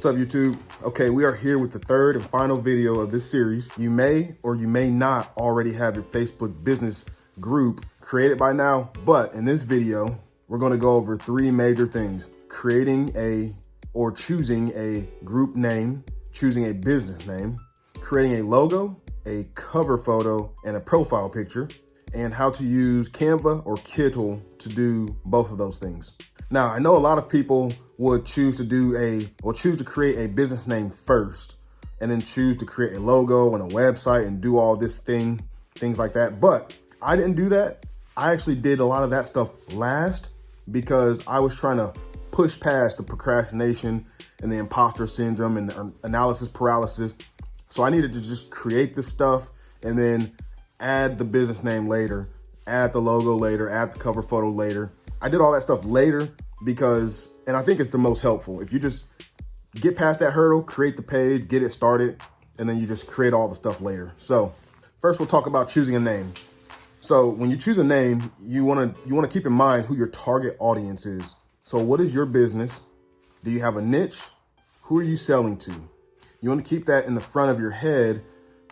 What's up, YouTube? Okay, we are here with the third and final video of this series. You may or you may not already have your Facebook business group created by now, but in this video, we're gonna go over three major things: choosing a group name, choosing a business name, creating a logo, a cover photo, and a profile picture, and how to use Canva or Kittl to do both of those things. Now, I know a lot of people would choose to create a business name first, and then choose to create a logo and a website and do all this things like that. But I didn't do that. I actually did a lot of that stuff last because I was trying to push past the procrastination and the imposter syndrome and the analysis paralysis. So I needed to just create this stuff and then add the business name later, add the logo later, add the cover photo later. I did all that stuff later because, and I think it's the most helpful. If you just get past that hurdle, create the page, get it started, and then you just create all the stuff later. So first we'll talk about choosing a name. So when you choose a name, you wanna keep in mind who your target audience is. So what is your business? Do you have a niche? Who are you selling to? You wanna keep that in the front of your head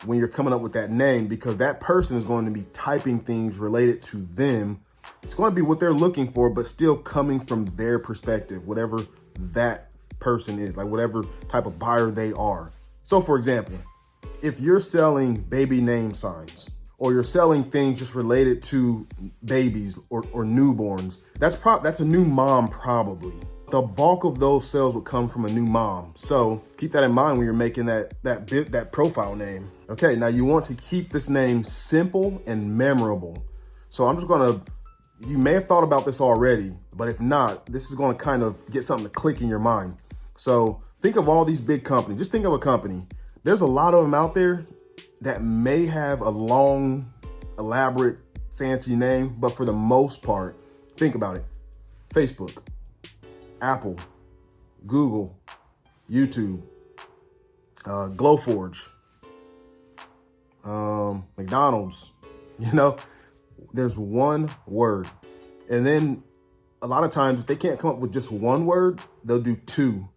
when you're coming up with that name, because that person is going to be typing things related to them. It's going to be what they're looking for, but still coming from their perspective, whatever that person is, like whatever type of buyer they are. So for example, if you're selling baby name signs, or you're selling things just related to babies or newborns, that's a new mom probably. The bulk of those sales would come from a new mom. So keep that in mind when you're making that profile name. Okay, now you want to keep this name simple and memorable. So you may have thought about this already, but if not, this is gonna kind of get something to click in your mind. So think of all these big companies. Just think of a company. There's a lot of them out there that may have a long, elaborate, fancy name, but for the most part, think about it. Facebook, Apple, Google, YouTube, Glowforge, McDonald's, there's one word. And then a lot of times if they can't come up with just one word, they'll do two.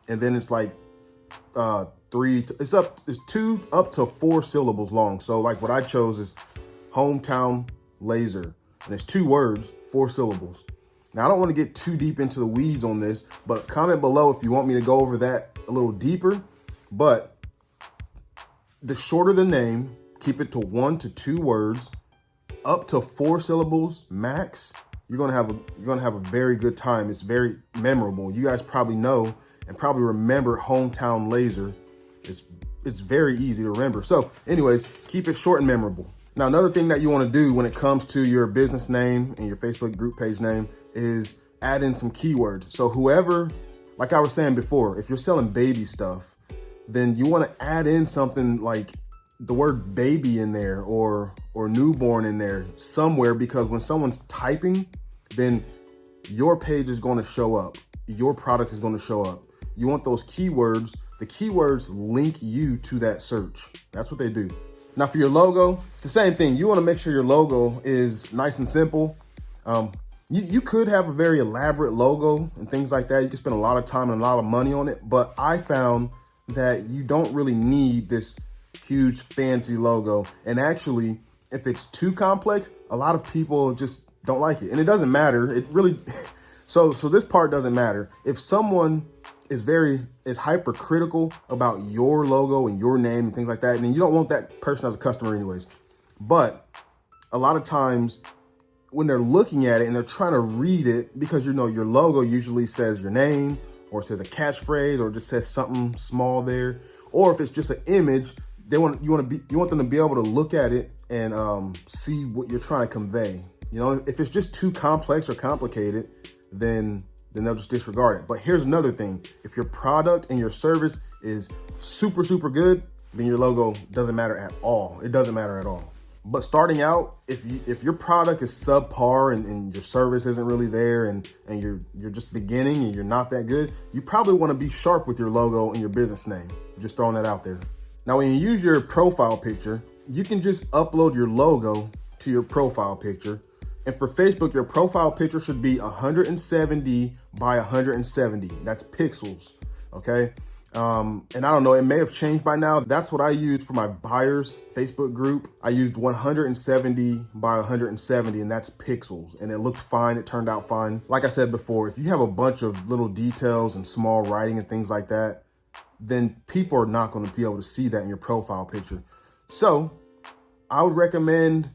And then it's like it's two up to 4 syllables long. So like what I chose is Hometown Laser, and it's 2 words, 4 syllables. Now I don't want to get too deep into the weeds on this, but comment below if you want me to go over that a little deeper. But the shorter the name, keep it to 1 to 2 words, up to 4 syllables max. You're gonna have a very good time. It's very memorable. You guys probably know and probably remember Hometown Laser. It's very easy to remember. So anyways, keep it short and memorable. Now, another thing that you want to do when it comes to your business name and your Facebook group page name is add in some keywords. So whoever, like I was saying before, if you're selling baby stuff, then you want to add in something like the word baby in there or newborn in there somewhere, because when someone's typing, then your page is going to show up. Your product is going to show up. You want those keywords. The keywords link you to that search. That's what they do. Now for your logo, it's the same thing. You want to make sure your logo is nice and simple. You could have a very elaborate logo and things like that. You can spend a lot of time and a lot of money on it, but I found that you don't really need this huge fancy logo. And actually, if it's too complex, a lot of people just don't like it. And it doesn't matter. It really, so this part doesn't matter. If someone is hypercritical about your logo and your name and things like that, and you don't want that person as a customer anyways. But a lot of times when they're looking at it and they're trying to read it, because your logo usually says your name or says a catchphrase or just says something small there, or if it's just an image, you want them to be able to look at it and see what you're trying to convey. If it's just too complex or complicated, then they'll just disregard it. But here's another thing. If your product and your service is super, super good, then your logo doesn't matter at all. It doesn't matter at all. But starting out, if your product is subpar and your service isn't really there and you're just beginning and you're not that good, you probably want to be sharp with your logo and your business name. Just throwing that out there. Now, when you use your profile picture, you can just upload your logo to your profile picture. And for Facebook, your profile picture should be 170 by 170. That's pixels, okay? And I don't know, it may have changed by now. That's what I used for my buyers Facebook group. I used 170 by 170, and that's pixels. And it looked fine, it turned out fine. Like I said before, if you have a bunch of little details and small writing and things like that, then people are not gonna be able to see that in your profile picture. So I would recommend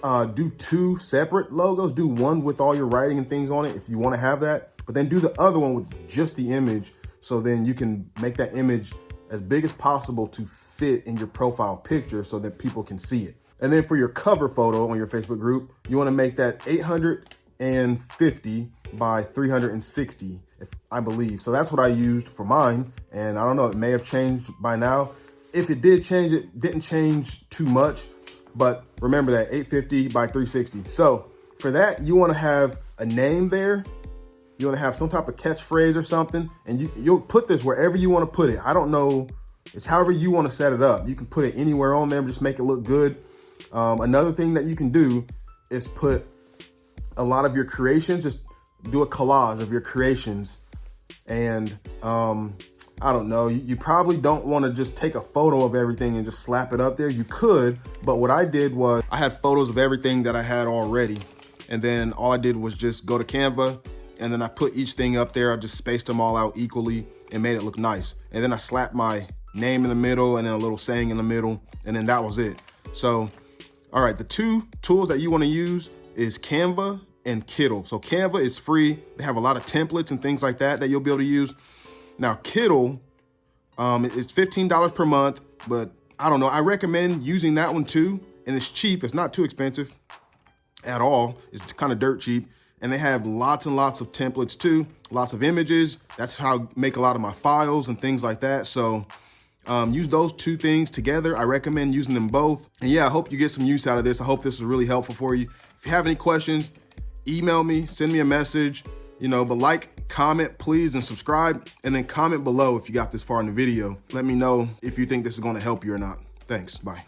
do 2 separate logos. Do one with all your writing and things on it if you wanna have that, but then do the other one with just the image. So then you can make that image as big as possible to fit in your profile picture so that people can see it. And then for your cover photo on your Facebook group, you wanna make that 850 by 360, I believe. So that's what I used for mine. And I don't know, it may have changed by now. If it did change, it didn't change too much, but remember that 850 by 360. So for that, you wanna have a name there. You wanna have some type of catchphrase or something, and you'll put this wherever you wanna put it. I don't know, it's however you wanna set it up. You can put it anywhere on there, just make it look good. Another thing that you can do is put a lot of your creations, just do a collage of your creations. And I don't know, you probably don't wanna just take a photo of everything and just slap it up there. You could, but what I did was I had photos of everything that I had already. And then all I did was just go to Canva, and then I put each thing up there. I just spaced them all out equally and made it look nice. And then I slapped my name in the middle and then a little saying in the middle, and then that was it. So, all right, the 2 tools that you wanna use is Canva and Kittl. So Canva is free. They have a lot of templates and things like that you'll be able to use. Now Kittl, it's $15 per month, but I don't know, I recommend using that one too. And it's cheap, it's not too expensive at all. It's kind of dirt cheap. And they have lots and lots of templates too, lots of images. That's how I make a lot of my files and things like that. So use those 2 things together. I recommend using them both. And yeah, I hope you get some use out of this. I hope this was really helpful for you. If you have any questions, email me, send me a message, but like, comment, please, and subscribe. And then comment below if you got this far in the video. Let me know if you think this is gonna help you or not. Thanks, bye.